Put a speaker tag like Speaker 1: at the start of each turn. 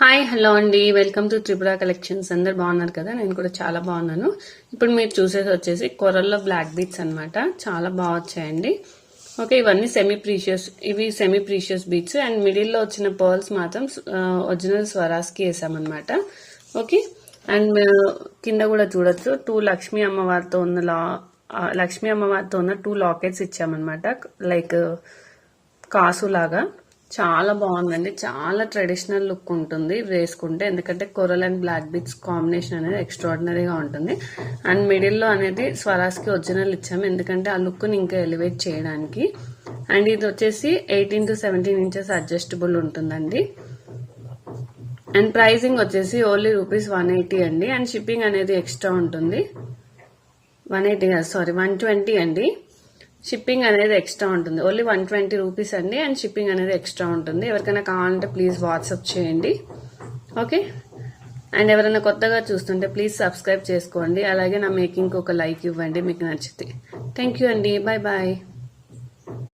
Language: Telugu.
Speaker 1: హాయ్ హలో అండి, వెల్కమ్ టు త్రిపుర కలెక్షన్స్. అందరు బాగున్నారు కదా? నేను కూడా చాలా బాగున్నాను. ఇప్పుడు మీరు చూసేది వచ్చేసి కొరల్లో బ్లాక్ బీట్స్ అన్నమాట. చాలా బాగా వచ్చాయండి. ఓకే, ఇవన్నీ సెమీ ప్రీషియస్ బీట్స్ అండ్ మిడిల్లో వచ్చిన పర్ల్స్ మాత్రం ఒరిజినల్ స్వరాస్కి వేసామన్నమాట. ఓకే, అండ్ కింద కూడా చూడొచ్చు లక్ష్మీ అమ్మవారితో ఉన్న 2 లాకెట్స్ ఇచ్చామన్నమాట. లైక్ కాసు లాగా. చాలా బాగుందండి. చాలా ట్రెడిషనల్ లుక్ ఉంటుంది వేసుకుంటే, ఎందుకంటే coral and black beads combination అనేది ఎక్స్ట్రాడినరీగా ఉంటుంది. అండ్ మిడిల్లో అనేది స్వరాస్కి ఒరిజినల్ ఇచ్చాము, ఎందుకంటే ఆ లుక్ని ఇంకా ఎలివేట్ చేయడానికి. అండ్ ఇది వచ్చేసి 18 to 17 ఇంచెస్ అడ్జస్టబుల్ ఉంటుందండి. అండ్ ప్రైసింగ్ వచ్చేసి ఓన్లీ ₹180 అండి. అండ్ షిప్పింగ్ అనేది ఎక్స్ట్రా ఉంటుంది. 120 అండి. షిప్పింగ్ అనేది ఎక్స్ట్రా ఉంటుంది. ఓన్లీ ₹120 అండి. అండ్ షిప్పింగ్ అనేది ఎక్స్ట్రా ఉంటుంది. ఎవరికైనా కావాలంటే ప్లీజ్ వాట్సాప్ చేయండి. ఓకే, అండ్ ఎవరైనా కొత్తగా చూస్తుంటే ప్లీజ్ సబ్స్క్రైబ్ చేసుకోండి. అలాగే నా మేకింగ్కి ఒక లైక్ ఇవ్వండి మీకు నచ్చితే. థ్యాంక్ యూ అండి. Bye bye.